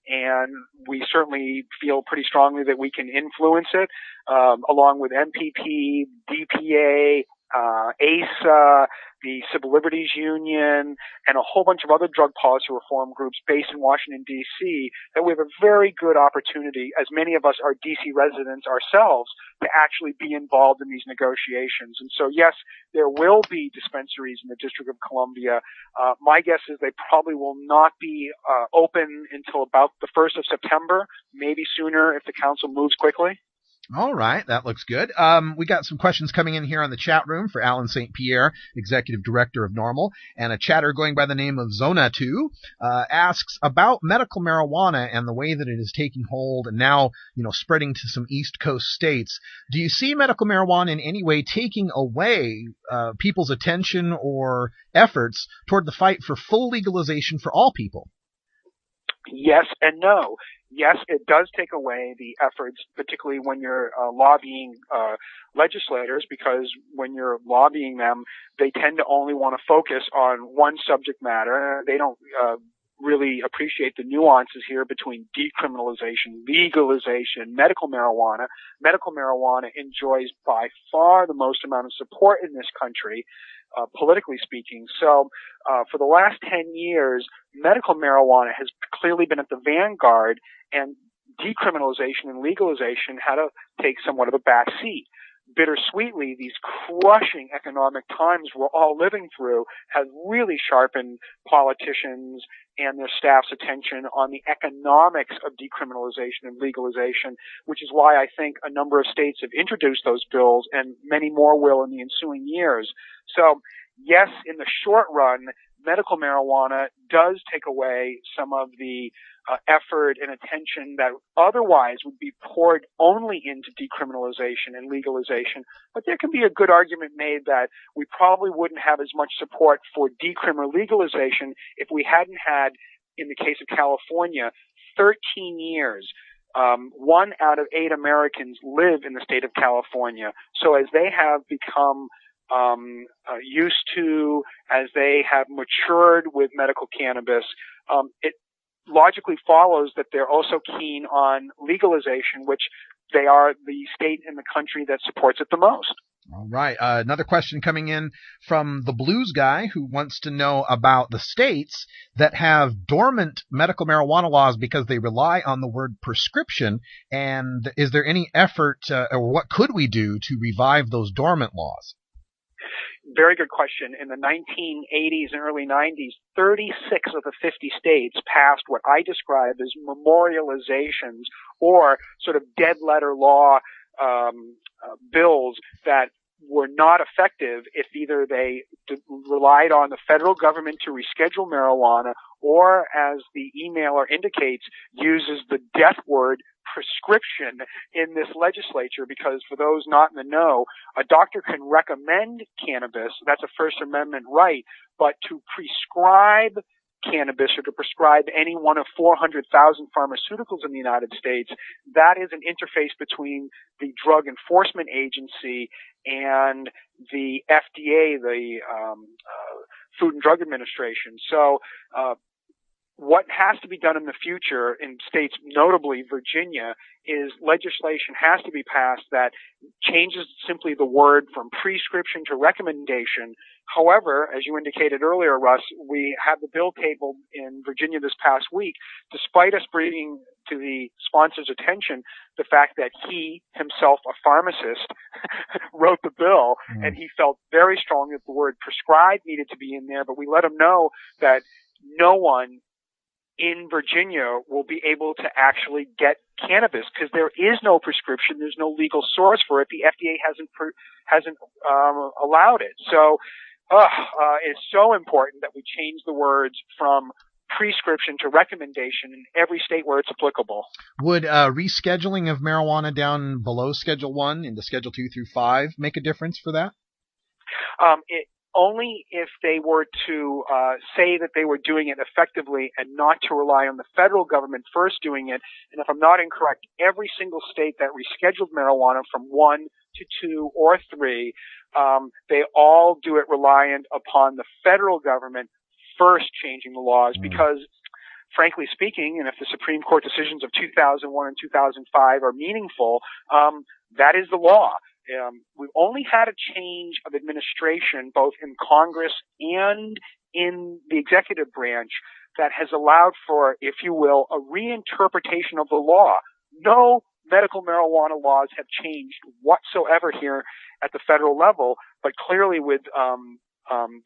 and we certainly feel pretty strongly that we can influence it, along with MPP, DPA, ASA, the Civil Liberties Union, and a whole bunch of other drug policy reform groups based in Washington, D.C., that we have a very good opportunity, as many of us are D.C. residents ourselves, to actually be involved in these negotiations. And so, yes, there will be dispensaries in the District of Columbia. My guess is they probably will not be open until about the 1st of September, maybe sooner if the council moves quickly. All right, that looks good. We got some questions coming in here on the chat room for Alan St. Pierre, Executive Director of NORML, and a chatter going by the name of Zona2 asks about medical marijuana and the way that it is taking hold and now, spreading to some East Coast states. Do you see medical marijuana in any way taking away people's attention or efforts toward the fight for full legalization for all people? Yes and no. Yes, it does take away the efforts, particularly when you're lobbying legislators, because when you're lobbying them, they tend to only want to focus on one subject matter. They don't really appreciate the nuances here between decriminalization, legalization, medical marijuana. Medical marijuana enjoys by far the most amount of support in this country, politically speaking. So for the last 10 years, medical marijuana has clearly been at the vanguard, and decriminalization and legalization had to take somewhat of a back seat. Bittersweetly, these crushing economic times we're all living through have really sharpened politicians and their staff's attention on the economics of decriminalization and legalization, which is why I think a number of states have introduced those bills, and many more will in the ensuing years. So, yes, in the short run, medical marijuana does take away some of the effort and attention that otherwise would be poured only into decriminalization and legalization. But there can be a good argument made that we probably wouldn't have as much support for decrim or legalization if we hadn't had, in the case of California, 13 years. 1 out of 8 Americans live in the state of California. So as they have become used to, as they have matured with medical cannabis, it logically follows that they're also keen on legalization, which they are the state in the country that supports it the most. All right. Another question coming in from the Blues guy, who wants to know about the states that have dormant medical marijuana laws because they rely on the word prescription. And is there any effort, or what could we do to revive those dormant laws? Very good question. In the 1980s and early 90s, 36 of the 50 states passed what I describe as memorializations, or sort of dead letter law bills that were not effective if either they relied on the federal government to reschedule marijuana, or, as the emailer indicates, uses the death word prescription in this legislature, because for those not in the know, a doctor can recommend cannabis, that's a First Amendment right, but to prescribe cannabis or to prescribe any one of 400,000 pharmaceuticals in the United States, that is an interface between the Drug Enforcement Agency and the FDA, the Food and Drug Administration. So what has to be done in the future in states, notably Virginia, is legislation has to be passed that changes simply the word from prescription to recommendation. However, as you indicated earlier, Russ, we have the bill tabled in Virginia this past week, despite us bringing to the sponsor's attention the fact that he himself, a pharmacist, wrote the bill, and he felt very strongly that the word prescribed needed to be in there, but we let him know that no one in Virginia will be able to actually get cannabis because there is no prescription, there's no legal source for it. The FDA hasn't allowed it. So it's so important that we change the words from prescription to recommendation in every state where it's applicable. Would rescheduling of marijuana down below Schedule 1 into Schedule 2 through 5 make a difference for that? Only if they were to say that they were doing it effectively and not to rely on the federal government first doing it. And if I'm not incorrect, every single state that rescheduled marijuana from 1 to 2 or 3, they all do it reliant upon the federal government first changing the laws, because frankly speaking, and if the Supreme Court decisions of 2001 and 2005 are meaningful, that is the law. We've only had a change of administration, both in Congress and in the executive branch, that has allowed for, if you will, a reinterpretation of the law. No medical marijuana laws have changed whatsoever here at the federal level, but clearly with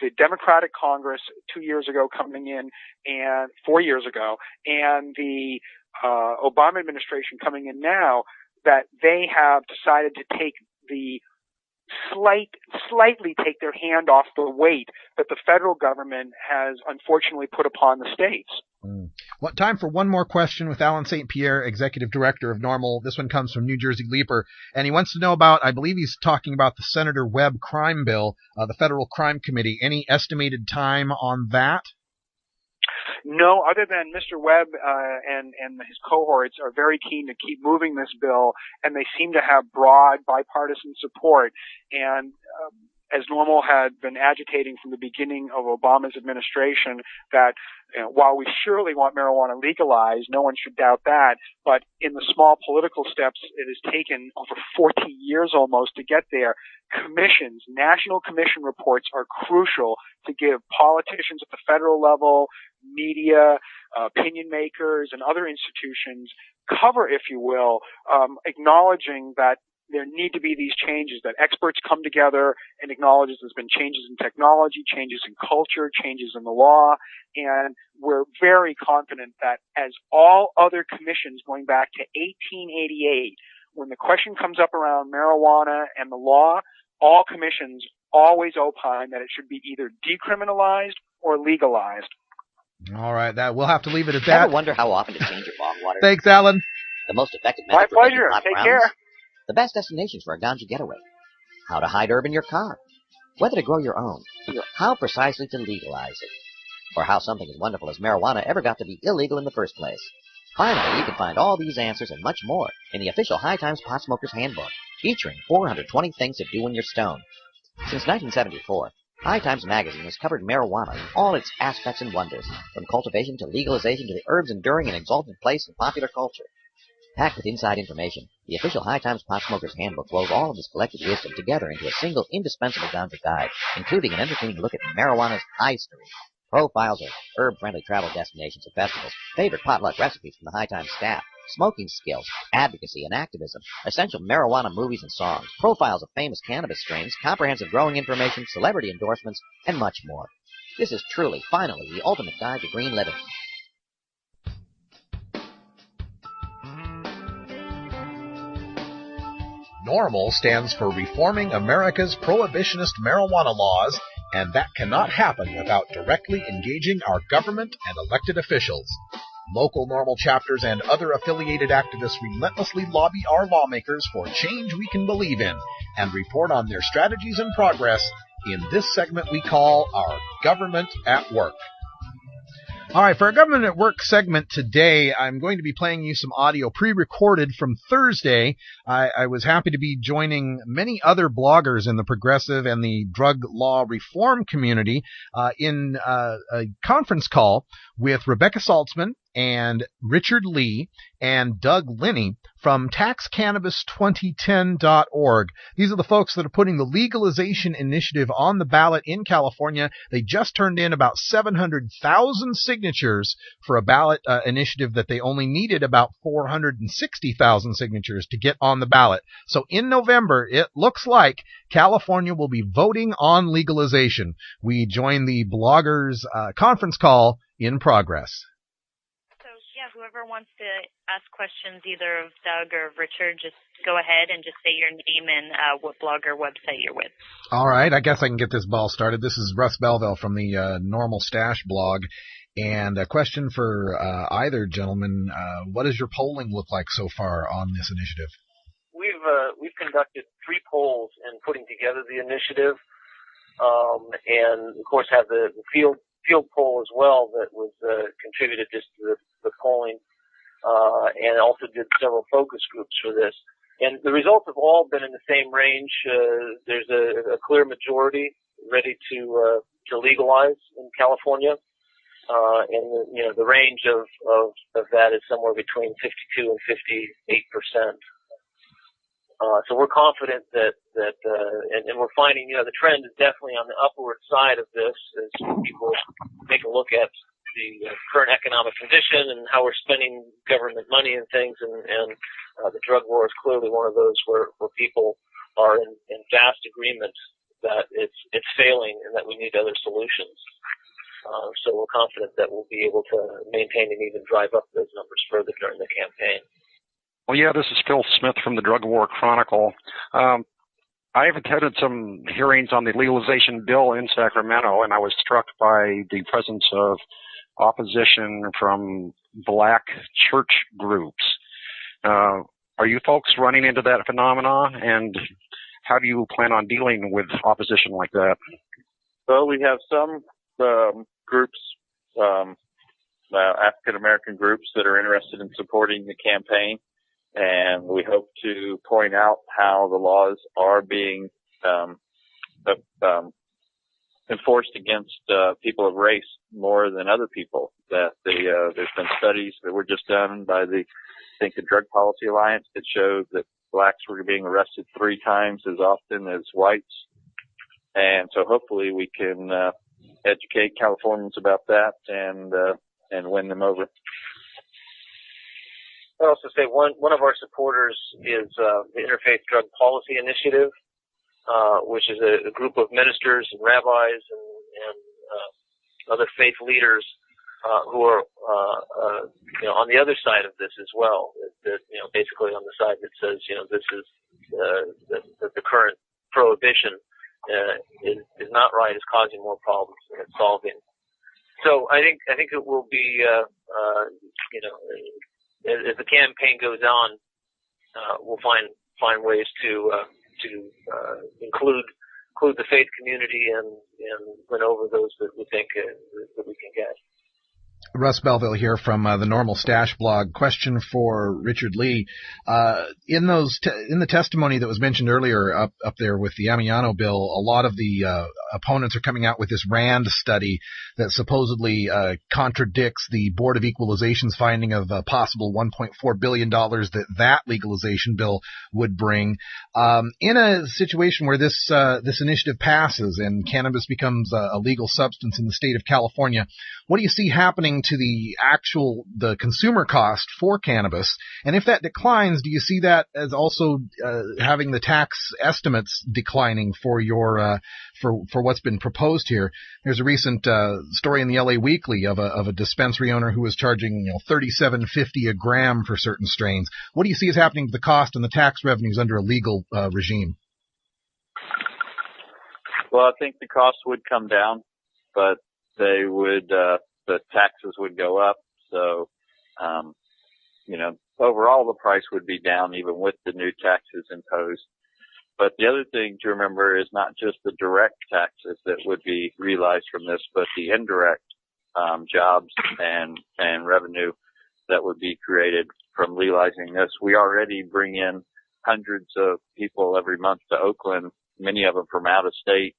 the Democratic Congress 2 years ago coming in, and 4 years ago, and the Obama administration coming in now, that they have decided to take the slightly take their hand off the weight that the federal government has unfortunately put upon the states. Well, time for one more question with Alan St. Pierre, Executive Director of NORML. This one comes from New Jersey Leaper, and he wants to know about, I believe he's talking about the Senator Webb crime bill, the Federal Crime Committee. Any estimated time on that? No, other than Mr. Webb and his cohorts are very keen to keep moving this bill, and they seem to have broad bipartisan support. And as NORML had been agitating from the beginning of Obama's administration, that while we surely want marijuana legalized, no one should doubt that, but in the small political steps it has taken over 40 years almost to get there. Commissions, national commission reports are crucial to give politicians at the federal level, media, opinion makers, and other institutions cover, if you will, acknowledging that there need to be these changes, that experts come together and acknowledge there's been changes in technology, changes in culture, changes in the law, and we're very confident that as all other commissions going back to 1888, when the question comes up around marijuana and the law, all commissions always opine that it should be either decriminalized or legalized. All right, that we'll have to leave it at that. Ever wonder how often to change your bong water? Thanks, Alan. The most effective My method for making pleasure. hot Take brownies? care. The best destinations for a ganja getaway. How to hide herb in your car. Whether to grow your own. How precisely to legalize it. Or how something as wonderful as marijuana ever got to be illegal in the first place. Finally, you can find all these answers and much more in the official High Times Pot Smoker's Handbook, featuring 420 things to do when you're stoned. Since 1974, High Times magazine has covered marijuana in all its aspects and wonders, from cultivation to legalization to the herb's enduring and exalted place in popular culture. Packed with inside information, the official High Times Pot Smoker's Handbook rolls all of this collected wisdom together into a single indispensable ganja guide, including an entertaining look at marijuana's history, profiles of herb-friendly travel destinations and festivals, favorite potluck recipes from the High Times staff, smoking skills, advocacy and activism, essential marijuana movies and songs, profiles of famous cannabis strains, comprehensive growing information, celebrity endorsements, and much more. This is truly, finally, the ultimate guide to green living. NORML stands for Reforming America's Prohibitionist Marijuana Laws, and that cannot happen without directly engaging our government and elected officials. Local NORML chapters and other affiliated activists relentlessly lobby our lawmakers for change we can believe in and report on their strategies and progress in this segment we call our Government at Work. All right, for our Government at Work segment today, I'm going to be playing you some audio pre-recorded from Thursday. I was happy to be joining many other bloggers in the progressive and the drug law reform community in a conference call with Rebecca Saltzman and Richard Lee and Doug Linney from TaxCannabis2010.org. These are the folks that are putting the legalization initiative on the ballot in California. They just turned in about 700,000 signatures for a ballot initiative that they only needed about 460,000 signatures to get on the ballot. So in November, it looks like California will be voting on legalization. We join the bloggers conference call in progress. Yeah, whoever wants to ask questions either of Doug or of Richard, just go ahead and just say your name and what blog or website you're with. All right, I guess I can get this ball started. This is Russ Belville from the NORML Stash blog. And a question for either gentleman. What does your polling look like so far on this initiative? We've conducted 3 polls in putting together the initiative, and of course have the field poll as well that was contributed just to the polling, and also did several focus groups for this. And the results have all been in the same range. There's a clear majority ready to legalize in California, and the range of that is somewhere between 52 and 58%. So we're confident that and we're finding, the trend is definitely on the upward side of this as people take a look at the current economic condition and how we're spending government money and things, and the drug war is clearly one of those where people are in vast agreement that it's failing and that we need other solutions. So we're confident that we'll be able to maintain and even drive up those numbers further during the campaign. Well, yeah, this is Phil Smith from the Drug War Chronicle. I've attended some hearings on the legalization bill in Sacramento, and I was struck by the presence of opposition from black church groups. Are you folks running into that phenomenon, and how do you plan on dealing with opposition like that? Well, we have some groups African American groups that are interested in supporting the campaign, and we hope to point out how the laws are being enforced against people of race more than other people. That there's been studies that were just done by the Drug Policy Alliance that showed that blacks were being arrested 3 times as often as whites. And so hopefully we can educate Californians about that and win them over. I'd also say one of our supporters is the Interfaith Drug Policy Initiative, which is a group of ministers and rabbis and other faith leaders who are on the other side of this as well. That basically on the side that says this is that the current prohibition is not right, is causing more problems than it's solving. So I think it will be as the campaign goes on, we'll find ways to include the faith community and win over those that we think that we can get. Russ Belville here from the NORML Stash blog. Question for Richard Lee. In the testimony that was mentioned earlier up there with the Amiano bill, a lot of the opponents are coming out with this RAND study that supposedly contradicts the Board of Equalization's finding of a possible $1.4 billion that legalization bill would bring. In a situation where this initiative passes and cannabis becomes a legal substance in the state of California, what do you see happening to the consumer cost for cannabis? And if that declines, do you see that as also having the tax estimates declining for your for what's been proposed here? There's a recent story in the LA Weekly of a dispensary owner who was charging $37.50 a gram for certain strains. What do you see as happening to the cost and the tax revenues under a legal regime? Well, I think the cost would come down, but they would the taxes would go up. So, overall the price would be down even with the new taxes imposed. But the other thing to remember is not just the direct taxes that would be realized from this, but the indirect jobs and revenue that would be created from legalizing this. We already bring in hundreds of people every month to Oakland, many of them from out of state,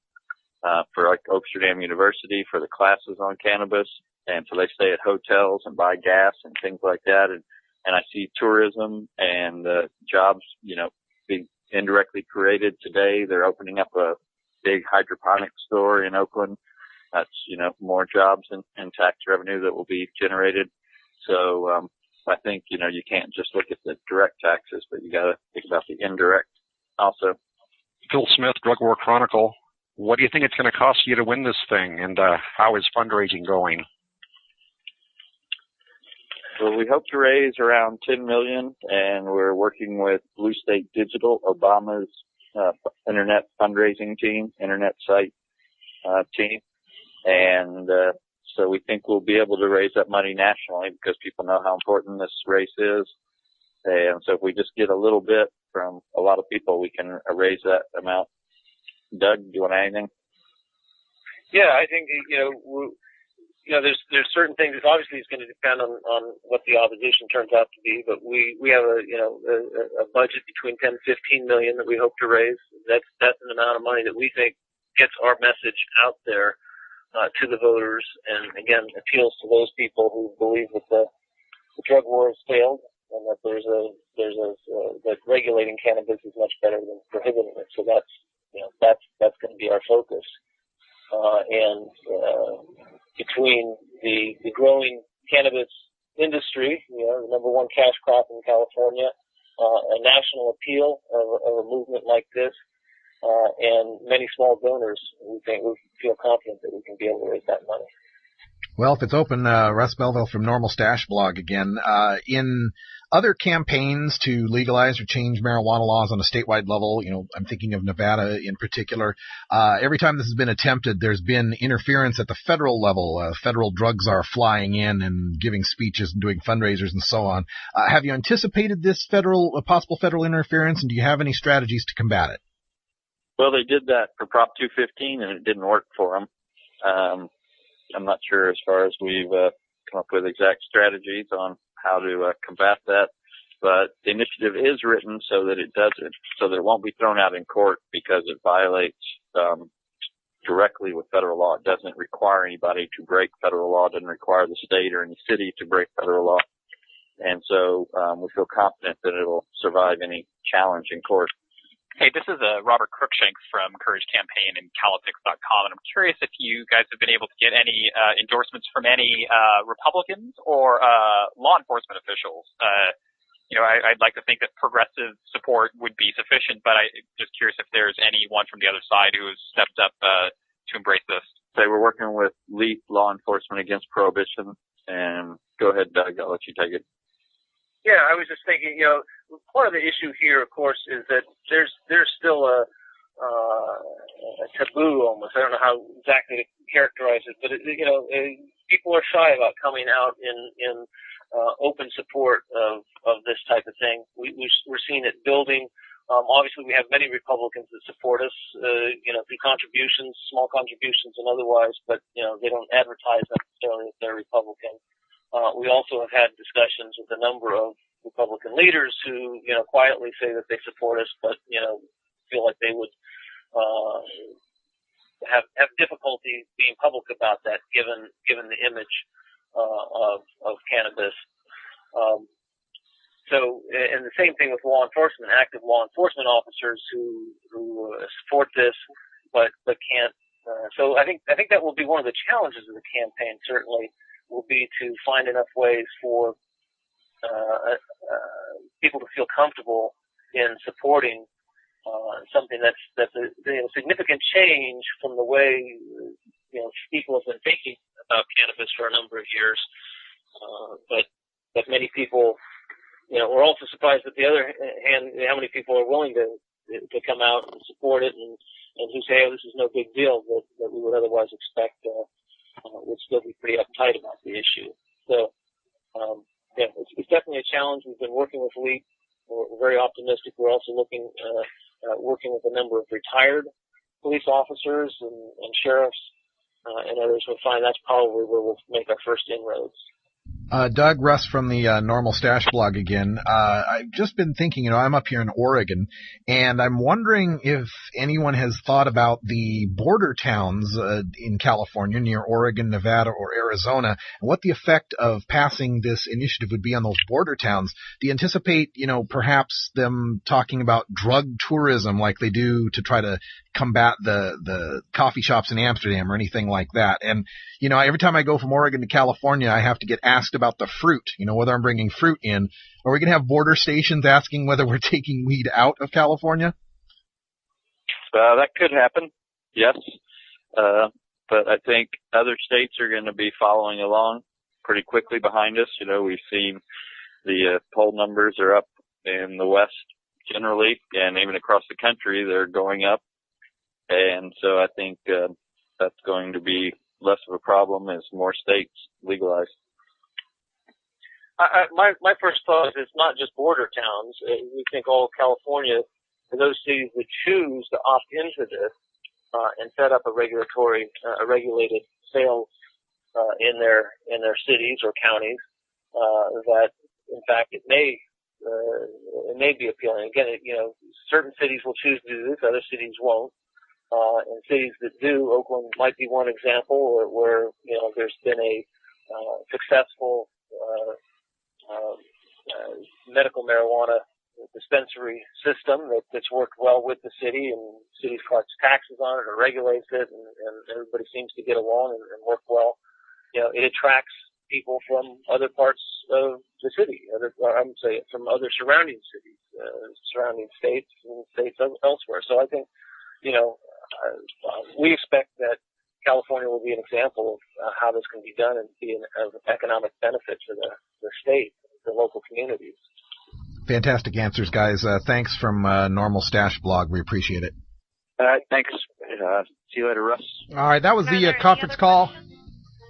for like Amsterdam University for the classes on cannabis. And so they stay at hotels and buy gas and things like that. And I see tourism and jobs, being indirectly created today. They're opening up a big hydroponic store in Oakland. That's, more jobs and tax revenue that will be generated. So, I think, you can't just look at the direct taxes, but you got to think about the indirect also. Phil Smith, Drug War Chronicle. What do you think it's going to cost you to win this thing, and how is fundraising going? Well, we hope to raise around $10 million, and we're working with Blue State Digital, Obama's internet fundraising team, internet site team, and so we think we'll be able to raise that money nationally because people know how important this race is. And so if we just get a little bit from a lot of people, we can raise that amount. Doug, do you want to add anything? Yeah, I think there's certain things. Obviously, it's going to depend on what the opposition turns out to be. But we have a budget between 10 and 15 million that we hope to raise. That's an amount of money that we think gets our message out there to the voters, and again appeals to those people who believe that the drug war has failed and that that regulating cannabis is much better than prohibiting it. So that's going to be our focus. And between the growing cannabis industry, the number one cash crop in California, a national appeal of a movement like this, and many small donors, we feel confident that we can be able to raise that money. Well, if it's open, Russ Belville from NORML Stash blog again. In other campaigns to legalize or change marijuana laws on a statewide level, I'm thinking of Nevada in particular, every time this has been attempted, there's been interference at the federal level. Federal drugs are flying in and giving speeches and doing fundraisers and so on. Have you anticipated this possible federal interference, and do you have any strategies to combat it? Well, they did that for Prop 215, and it didn't work for them. I'm not sure as far as we've come up with exact strategies on how to combat that. But the initiative is written so that it won't be thrown out in court because it violates directly with federal law. It doesn't require anybody to break federal law. It doesn't require the state or any city to break federal law. And so we feel confident that it will survive any challenge in court. Hey, this is Robert Cruikshank from Courage Campaign and Politics.com, and I'm curious if you guys have been able to get any endorsements from any Republicans or law enforcement officials. I'd like to think that progressive support would be sufficient, but I'm just curious if there's anyone from the other side who has stepped up to embrace this. So we're working with LEAP, Law Enforcement Against Prohibition, and go ahead, Doug, I'll let you take it. Yeah, I was just thinking, part of the issue here, of course, is that there's still a taboo almost. I don't know how exactly to characterize it, but people are shy about coming out in open support of this type of thing. We're seeing it building. Obviously, we have many Republicans that support us, through contributions, small contributions and otherwise, but they don't advertise necessarily that they're Republican. We also have had discussions with a number of Republican leaders who, quietly say that they support us, but, feel like they would, have difficulty being public about that given the image, of cannabis. And the same thing with law enforcement, active law enforcement officers who support this, but can't. So I think that will be one of the challenges of the campaign, certainly, will be to find enough ways for people to feel comfortable in supporting something that's a significant change from the way people have been thinking about cannabis for a number of years. But many people, we're also surprised at the other hand how many people are willing to come out and support it and who say, oh, this is no big deal, that we would otherwise expect would still be pretty uptight about the issue. So, it's definitely a challenge. We've been working with LEAP. We're very optimistic. We're also working with a number of retired police officers and sheriffs and others. We'll find that's probably where we'll make our first inroads. Doug, Russ from the NORML Stash blog again. I've just been thinking, I'm up here in Oregon, and I'm wondering if anyone has thought about the border towns in California, near Oregon, Nevada, or Arizona, and what the effect of passing this initiative would be on those border towns. Do you anticipate, perhaps them talking about drug tourism like they do to try to combat the coffee shops in Amsterdam or anything like that? And, every time I go from Oregon to California, I have to get asked about the fruit, whether I'm bringing fruit in. Are we going to have border stations asking whether we're taking weed out of California? That could happen, yes. But I think other states are going to be following along pretty quickly behind us. We've seen the poll numbers are up in the West generally, and even across the country, they're going up. And so I think that's going to be less of a problem as more states legalize. My first thought is it's not just border towns. We think all of California, for those cities that choose to opt into this and set up a regulated sales in their cities or counties, that in fact it may be appealing. Again, certain cities will choose to do this, other cities won't. And cities that do, Oakland might be one example where there's been a successful medical marijuana dispensary system that's worked well with the city, and the city collects taxes on it or regulates it, and everybody seems to get along and work well. It attracts people from other parts of the city, from other surrounding cities, surrounding states and states elsewhere. So I think, we expect that California will be an example of how this can be done and be of economic benefit for the state, the local communities. Fantastic answers, guys. Thanks from NORML Stash blog. We appreciate it. All right, thanks. See you later, Russ. All right, that was the conference call.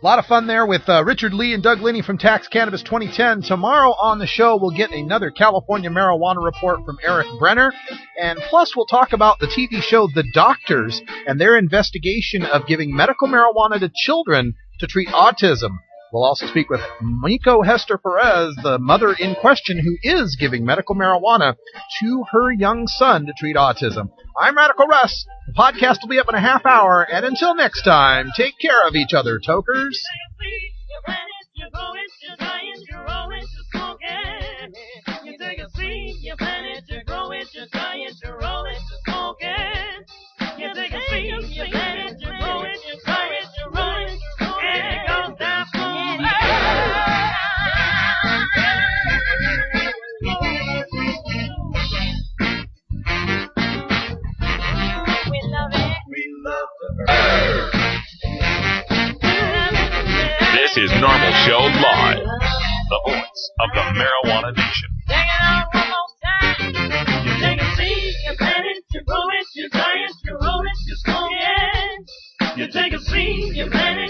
A lot of fun there with Richard Lee and Doug Linney from Tax Cannabis 2010. Tomorrow on the show, we'll get another California marijuana report from Eric Brenner. And plus, we'll talk about the TV show The Doctors and their investigation of giving medical marijuana to children to treat autism. We'll also speak with Miko Hester Perez, the mother in question who is giving medical marijuana to her young son to treat autism. I'm Radical Russ. The podcast will be up in a half hour, and until next time, take care of each other, tokers. You take a seed, you plant it, you grow it, you try it, you roll it, you smoke it. You take a seed, you plant it, you grow it, you try it, you roll it, and it goes down smooth. We love it. We love the earth. This is NORML Show Live, the voice of the Marijuana Nation. Take it out one more time. You take a seed, you plant it, you grow it, you try it, you roll it, you smoke it. You take a seed, you plant it,